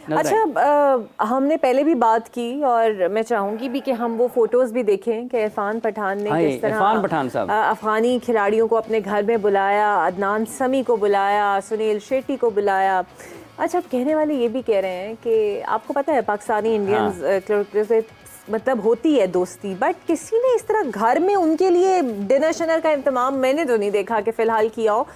अच्छा, हमने पहले भी बात की और मैं चाहूँगी भी कि हम वो फोटोज़ भी देखें कि इरफान पठान ने किस तरह इरफान पठान साहब अफ़गानी खिलाड़ियों को अपने घर में बुलाया, अदनान समी को बुलाया, सुनील शेट्टी को बुलाया। अच्छा, कहने वाले ये भी कह रहे हैं कि आपको पता है पाकिस्तानी इंडियंस मतलब होती है दोस्ती, बट किसी ने इस तरह घर में उनके लिए डिनर शनर का इंतजाम मैंने तो नहीं देखा कि फ़िलहाल किया हो।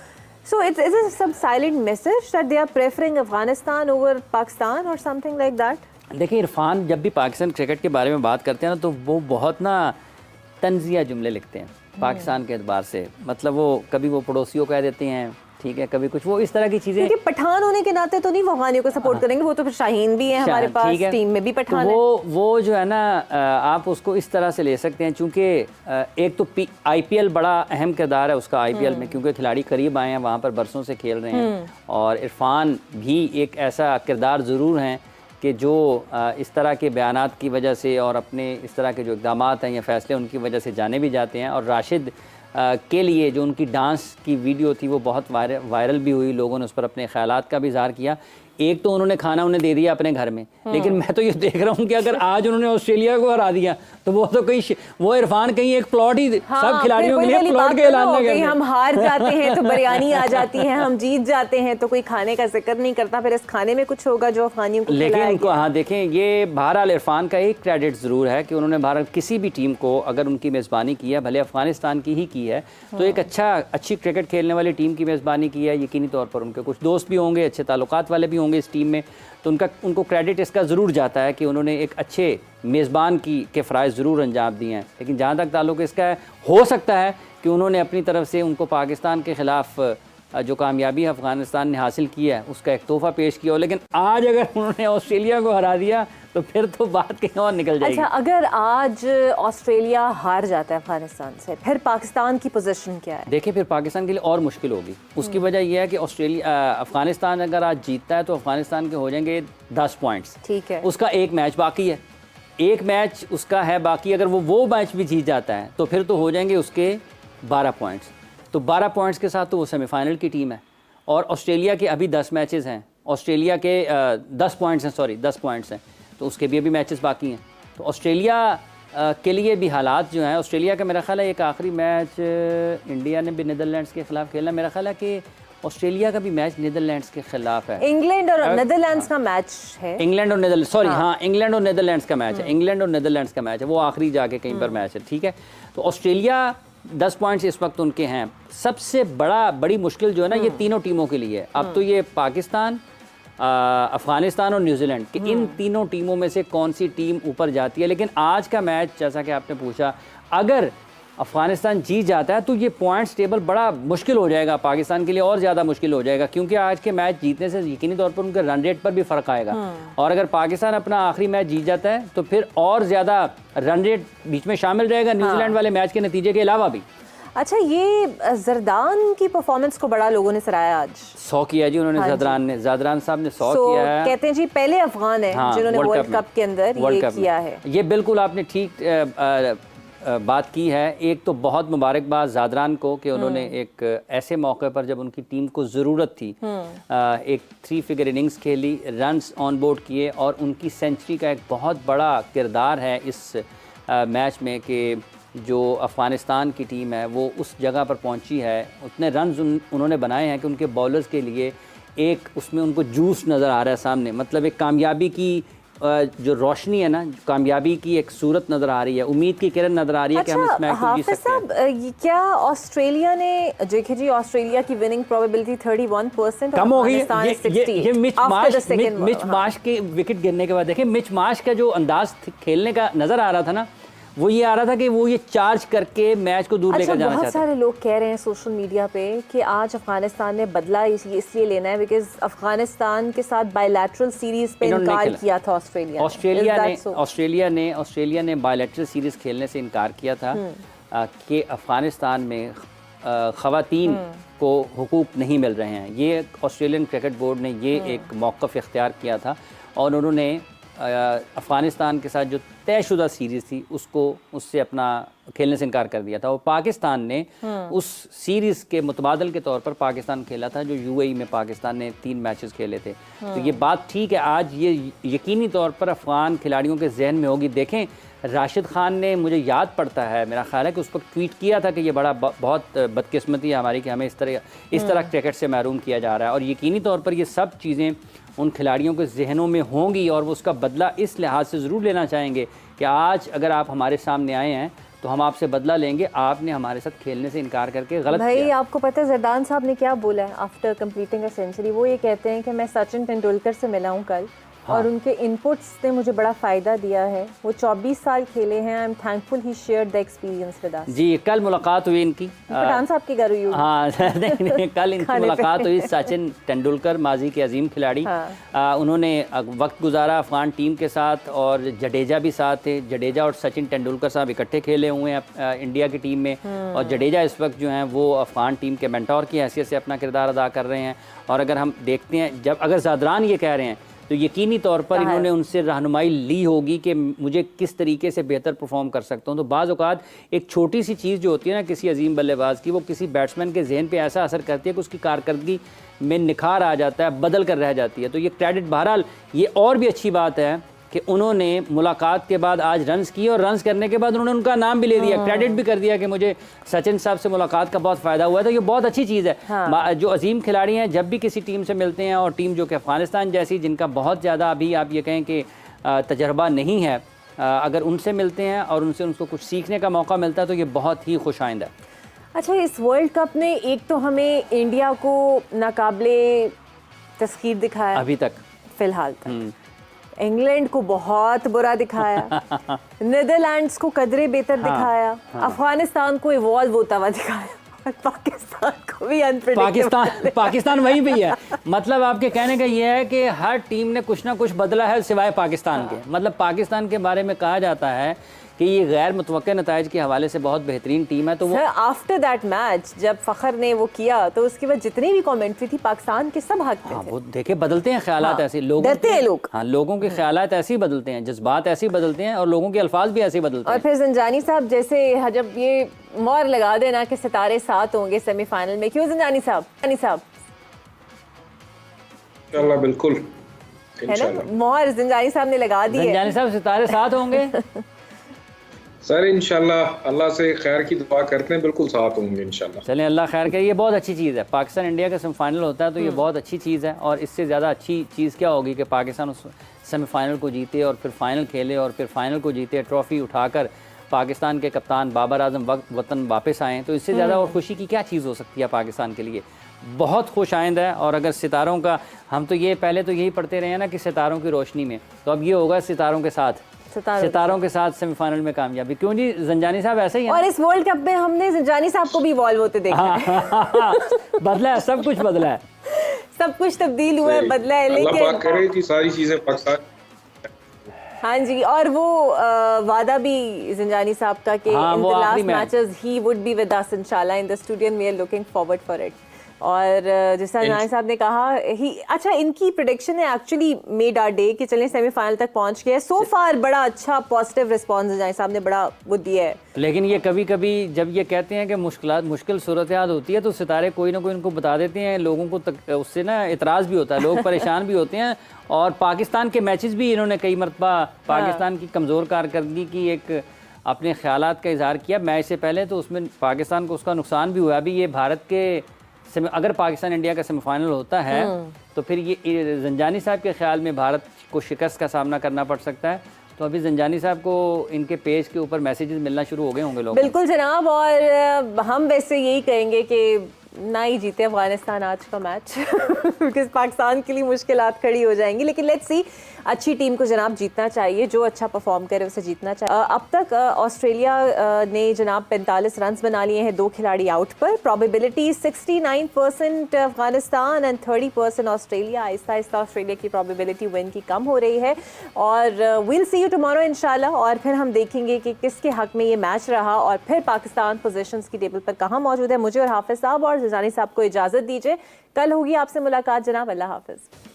So is it some silent message that they are preferring Afghanistan over Pakistan or something like that? देखिए, इरफान जब भी पाकिस्तान क्रिकेट के बारे में बात करते हैं ना, तो वो बहुत ना तंज़िया जुमले लिखते हैं पाकिस्तान के एतबार से। मतलब वो कभी वो पड़ोसियों कह देते हैं, ठीक है, कभी कुछ, वो इस तरह की चीज़ें। क्योंकि पठान होने के नाते तो नहीं वो अफगानियों को सपोर्ट करेंगे, वो तो फिर शाहीन भी है हमारे पास, टीम में भी पठान तो है। वो जो है ना, आप उसको इस तरह से ले सकते हैं, चूँकि एक तो IPL बड़ा अहम किरदार है उसका IPL में, क्योंकि खिलाड़ी करीब आए हैं, वहाँ पर बरसों से खेल रहे हैं। और इरफान भी एक ऐसा किरदार ज़रूर हैं कि जो इस तरह के बयानात की वजह से और अपने इस तरह के जो इक़दामात हैं या फ़ैसले उनकी वजह से जाने भी जाते हैं। और राशिद के लिए जो उनकी डांस की वीडियो थी वो बहुत वायरल भी हुई, लोगों ने उस पर अपने ख़यालात का भी इज़हार किया। एक तो उन्होंने खाना उन्हें दे दिया अपने घर में, लेकिन मैं तो ये देख रहा हूँ कि अगर आज उन्होंने ऑस्ट्रेलिया को हरा दिया तो वो तो कहीं वो इरफान कहीं एक प्लॉट ही सब खिलाड़ियों के लिए प्लॉट के ऐलान में गए। हम हार जाते हैं तो बिरयानी आ जाती है, हम जीत जाते हैं तो कोई खाने का जिक्र नहीं करता, फिर इस खाने में कुछ होगा जो अफगानियों को लेकिन उनको। हाँ देखें, ये बहरहाल इरफान का एक क्रेडिट ज़रूर है कि उन्होंने बहरहाल किसी भी टीम को अगर उनकी मेज़बानी की है, भले अफगानिस्तान की ही की है, तो एक अच्छी क्रिकेट खेलने वाली टीम की मेज़बानी की है। यकीनी तौर पर उनके कुछ दोस्त भी होंगे, अच्छे ताल्लुकात वाले भी होंगे इस टीम में, तो उनको क्रेडिट इसका ज़रूर जाता है कि उन्होंने एक अच्छे मेज़बान के फ़राइज़ ज़रूर अंजाम दिए हैं। लेकिन जहाँ तक ताल्लुक़ इसका है, हो सकता है कि उन्होंने अपनी तरफ से उनको पाकिस्तान के ख़िलाफ़ जो कामयाबी अफ़गानिस्तान ने हासिल की है उसका एक तोहफ़ा पेश किया हो। लेकिन आज अगर उन्होंने ऑस्ट्रेलिया को हरा दिया तो फिर तो बात कहीं और निकल जाएगी। अच्छा, अगर आज ऑस्ट्रेलिया हार जाता है अफगानिस्तान से, फिर पाकिस्तान की पोजीशन क्या है? देखिए, फिर पाकिस्तान के लिए और मुश्किल होगी। उसकी वजह यह है कि अफगानिस्तान अगर आज जीतता है तो अफगानिस्तान के हो जाएंगे 10 पॉइंट्स। ठीक है, उसका एक मैच बाकी है, एक मैच उसका है बाकी। अगर वो मैच भी जीत जाता है तो फिर तो हो जाएंगे उसके 12 पॉइंट्स। तो 12 पॉइंट्स के साथ तो वो सेमीफाइनल की टीम है। और ऑस्ट्रेलिया के अभी 10 मैचेस हैं, ऑस्ट्रेलिया के 10 पॉइंट्स हैं, सॉरी 10 पॉइंट्स हैं, तो उसके भी अभी मैचेस बाकी हैं। तो ऑस्ट्रेलिया के लिए भी हालात जो हैं, ऑस्ट्रेलिया का मेरा ख्याल है एक आखिरी मैच इंडिया ने भी नीदरलैंड्स के ख़िलाफ़ खेलना। मेरा ख्याल है कि ऑस्ट्रेलिया का भी मैच नीदरलैंड्स के ख़िलाफ़ है। इंग्लैंड और नीदरलैंड्स का मैच है। इंग्लैंड और नीदरलैंड, सॉरी, हाँ, इंग्लैंड और नीदरलैंड्स का मैच है। इंग्लैंड और नीदरलैंड्स का मैच है, वो आखिरी जाके कहीं पर मैच है, ठीक है। तो ऑस्ट्रेलिया 10 पॉइंट्स इस वक्त उनके हैं। सबसे बड़ी मुश्किल जो है ना, ये तीनों टीमों के लिए। अब तो ये पाकिस्तान, अफ़गानिस्तान और न्यूजीलैंड कि इन तीनों टीमों में से कौन सी टीम ऊपर जाती है। लेकिन आज का मैच, जैसा कि आपने पूछा, अगर अफ़गानिस्तान जीत जाता है तो ये पॉइंट्स टेबल बड़ा मुश्किल हो जाएगा पाकिस्तान के लिए, और ज़्यादा मुश्किल हो जाएगा, क्योंकि आज के मैच जीतने से यकीनी तौर पर उनके रन रेट पर भी फ़र्क आएगा। और अगर पाकिस्तान अपना आखिरी मैच जीत जाता है तो फिर और ज़्यादा रन रेट बीच में शामिल रहेगा, न्यूजीलैंड वाले मैच के नतीजे के अलावा भी। अच्छा, ये जरदान की परफॉर्मेंस को बड़ा लोगों ने सराहा आज। 100 किया जी उन्होंने। जरदान साहब ने 100 किया है। कहते हैं जी पहले अफगान है जिन्होंने वर्ल्ड कप के अंदर ये किया है। ये बिल्कुल आपने ठीक बात की है। एक तो बहुत मुबारकबाद ज़ादरान को कि उन्होंने एक ऐसे मौके पर जब उनकी टीम को ज़रूरत थी एक 3 फिगर इनिंग्स खेली, रन्स ऑन बोर्ड किए, और उनकी सेंचुरी का एक बहुत बड़ा किरदार है इस मैच में कि जो अफ़गानिस्तान की टीम है वो उस जगह पर पहुंची है। उतने रन्स उन्होंने बनाए हैं कि उनके बॉलर्स के लिए एक उसमें उनको जूस नज़र आ रहा है सामने। मतलब एक कामयाबी की जो रोशनी है ना, कामयाबी की एक सूरत नज़र आ रही है, उम्मीद की किरण नज़र आ रही है कि हम इस मैच को जीत सकते हैं। क्या ऑस्ट्रेलिया ने, देखिए जी, ऑस्ट्रेलिया की विनिंग प्रोबेबिलिटी 31% कम हो गई। ये मिच मार्श के विकेट गिरने के बाद देखिए, मिच मार्श का जो अंदाज खेलने का नज़र आ रहा था ना, वो ये आ रहा था कि वो ये चार्ज करके मैच को दूर लेकर जाना चाहता है। बहुत सारे लोग कह रहे हैं सोशल मीडिया पे कि आज अफगानिस्तान ने बदला इसलिए लेना है बिकॉज अफगानिस्तान के साथ बायलैटरल सीरीज पे इनकार किया था ऑस्ट्रेलिया ने बायलैटरल सीरीज खेलने से इनकार किया था कि अफगानिस्तान में ख़वातीन को हुकूक नहीं मिल रहे हैं। ये ऑस्ट्रेलियन क्रिकेट बोर्ड ने ये एक मौक़िफ़ इख्तियार किया था और उन्होंने अफ़गानिस्तान के साथ जो तयशुदा सीरीज़ थी उससे अपना खेलने से इनकार कर दिया था, और पाकिस्तान ने उस सीरीज़ के मुतबादल के तौर पर पाकिस्तान खेला था, जो यूएई में पाकिस्तान ने 3 मैचेस खेले थे। तो ये बात ठीक है, आज ये यकीनी तौर पर अफ़गान खिलाड़ियों के जहन में होगी। देखें, राशिद खान ने, मुझे याद पड़ता है, मेरा ख्याल है कि उस पर ट्वीट किया था कि ये बहुत बदकिस्मती है हमारी कि हमें इस तरह क्रिकेट से महरूम किया जा रहा है, और यकीनी तौर पर ये सब चीज़ें उन खिलाड़ियों के जहनों में होंगी, और वो उसका बदला इस लिहाज से ज़रूर लेना चाहेंगे कि आज अगर आप हमारे सामने आए हैं तो हम आपसे बदला लेंगे, आपने हमारे साथ खेलने से इनकार करके गलत भाई किया। आपको पता है जरदान साहब ने क्या बोला है आफ्टर कंप्लीटिंग अ सेंचुरी? वो ये कहते हैं कि मैं सचिन तेंदुलकर से मिला हूँ कल, और उनके इनपुट्स ने मुझे बड़ा फ़ायदा दिया है। वो 24 साल खेले हैं। I am thankful he shared the experience with us. जी, कल मुलाकात हुई इनकी पठान साहब के घर हुई। हाँ नहीं, कल इनकी मुलाकात हुई। सचिन तेंदुलकर, माजी के अजीम खिलाड़ी, उन्होंने वक्त गुजारा अफ़गान टीम के साथ, और जडेजा भी साथ थे। जडेजा और सचिन तेंदुलकर साहब इकट्ठे खेले हुए हैं इंडिया की टीम में, और जडेजा इस वक्त जो हैं वो अफ़गान टीम के मेंटोर की हैसियत से अपना किरदार अदा कर रहे हैं। और अगर हम देखते हैं, जब अगर ज़ादरान ये कह रहे हैं तो यकीनी तौर पर इन्होंने उनसे रहनुमाई ली होगी कि मुझे किस तरीके से बेहतर परफॉर्म कर सकता हूँ। तो बाज़ औक़ात एक छोटी सी चीज़ जो होती है ना किसी अजीम बल्लेबाज की, वो किसी बैट्समैन के जहन पे ऐसा असर करती है कि उसकी कारकर्दगी में निखार आ जाता है, बदल कर रह जाती है। तो ये क्रेडिट, बहरहाल ये और भी अच्छी बात है कि उन्होंने मुलाकात के बाद आज रन्स किए, और रन्स करने के बाद उन्होंने उनका नाम भी ले दिया, क्रेडिट भी कर दिया कि मुझे सचिन साहब से मुलाकात का बहुत फ़ायदा हुआ है। तो ये बहुत अच्छी चीज़ है। जो अजीम खिलाड़ी हैं जब भी किसी टीम से मिलते हैं, और टीम जो कि अफ़गानिस्तान जैसी, जिनका बहुत ज़्यादा अभी आप ये कहें कि तजर्बा नहीं है, अगर उनसे मिलते हैं और उनको कुछ सीखने का मौका मिलता है तो ये बहुत ही खुश आइंद है। अच्छा, इस वर्ल्ड कप ने एक तो हमें इंडिया को नाकाबिले तस्खीर दिखाया अभी तक, फ़िलहाल तक। इंग्लैंड को बहुत बुरा दिखाया, नीदरलैंड्स को कदरे बेहतर दिखाया, अफगानिस्तान को इवॉल्व होता हुआ दिखाया, और पाकिस्तान को भी अनप्रेडिक्टेबल। पाकिस्तान वहीं पे ही है। मतलब आपके कहने का ये है कि हर टीम ने कुछ ना कुछ बदला है सिवाय पाकिस्तान के। मतलब पाकिस्तान के बारे में कहा जाता है कि ये गैर मुतवक्के नताइज के हवाले से बहुत बेहतरीन टीम है। तो वो आफ्टर दैट मैच जब फ़खर ने वो किया तो उसके बाद जितनी भी कमेंट्री थी पाकिस्तान के सब हक पे थे। वो देखे बदलते हैं ख्यालात ऐसे, डरते हैं लोग। लोगों के ख्यालात ऐसे ही बदलते हैं, जज्बात ऐसे ही बदलते हैं, और लोगों के अल्फाज भी ऐसे ही बदलते हैं। और फिर ज़ंजानी साहब जैसे जब ये मोहर लगा देना कि सितारे साथ होंगे सेमीफाइनल में, क्यों ज़ंजानी साहब? इंशाल्लाह, बिल्कुल है ना, मोहर ज़ंजानी साहब ने लगा दी है। ज़ंजानी साहब सितारे साथ होंगे सर, इंशाल्लाह अल्लाह से खैर की दुआ करते हैं, बिल्कुल साथ होंगे इंशाल्लाह। चलें, अल्लाह खैर करे। ये बहुत अच्छी चीज़ है, पाकिस्तान इंडिया का सेमीफाइनल होता है तो ये बहुत अच्छी चीज़ है। और इससे ज़्यादा अच्छी चीज़ क्या होगी कि पाकिस्तान उस सेमीफाइनल को जीते, और फिर फाइनल खेले, और फिर फाइनल को जीते, ट्रॉफ़ी उठाकर पाकिस्तान के कप्तान बाबर आजम वतन वापस आएँ। तो इससे ज़्यादा और खुशी की क्या चीज़ हो सकती है पाकिस्तान के लिए? बहुत खुश आइंद है। और अगर सितारों का, हम तो ये पहले तो यही पढ़ते रहे हैं ना कि सितारों की रोशनी में, तो अब ये होगा सितारों के साथ सेमीफाइनल में कामयाबी। क्यों जी, ज़ंजानी साहब ऐसे ही हैं। और इस वर्ल्ड कप में हमने ज़ंजानी साहब को भी इवॉल्व होते देखा है। बदला है, सब कुछ बदला है, सब कुछ तब्दील हुआ है, बदला है। लेकिन अल्लाह पाक करे कि सारी चीजें पाकिस्तान। हाँ जी, और वो वादा भी ज़ंजानी साहब का कि in the last matches he would be with us इंशाल्लाह in the studio, we are looking forward for it. और जैसा ज़ंजानी साहब ने कहा अच्छा, इनकी प्रेडिक्शन है एक्चुअली मेड आवर डे कि चलें सेमीफाइनल तक पहुंच गए। सो फार बड़ा अच्छा पॉजिटिव रिस्पॉन्स ज़ंजानी साहब ने बड़ा वो दिया है। लेकिन ये कभी कभी जब ये कहते हैं कि मुश्किल सूरत हाल होती है तो सितारे कोई ना कोई उनको बता देते हैं, लोगों को उससे ना इतराज़ भी होता है, लोग परेशान भी होते हैं। और पाकिस्तान के मैचेस भी इन्होंने कई मरतबा पाकिस्तान की कमज़ोर कारकर्दगी की एक अपने ख़यालात का इजहार किया मैच से पहले, तो उसमें पाकिस्तान को उसका नुकसान भी हुआ। अभी ये भारत के अगर पाकिस्तान इंडिया का सेमीफाइनल होता है तो फिर ये ज़ंजानी साहब के ख्याल में भारत को शिकस्त का सामना करना पड़ सकता है। तो अभी ज़ंजानी साहब को इनके पेज के ऊपर मैसेजेस मिलना शुरू हो गए होंगे लोग। बिल्कुल जनाब, और हम वैसे यही कहेंगे कि ना ही जीते अफगानिस्तान आज का मैच बिकॉज पाकिस्तान के लिए मुश्किलात खड़ी हो जाएंगी। लेकिन लेट्स सी, अच्छी टीम को जनाब जीतना चाहिए, जो अच्छा परफॉर्म करे उसे जीतना चाहिए। अब तक ऑस्ट्रेलिया ने जनाब 45 रन बना लिए हैं 2 खिलाड़ी आउट पर। Probability 69% Afghanistan and 30% Australia. Aahista Aahista Australia की प्रोबेबिलिटी विन की कम हो रही है। और विल सी यू टुमारो इंशाल्लाह। और फिर हम देखेंगे कि किसके हक में ये मैच रहा, और फिर पाकिस्तान पोजीशंस की टेबल पर कहाँ मौजूद है। मुझे और हाफिज़ साहब और ज़ंजानी साहब को इजाज़त दीजिए, कल होगी आपसे मुलाकात जनाब। अल्लाह हाफिज़।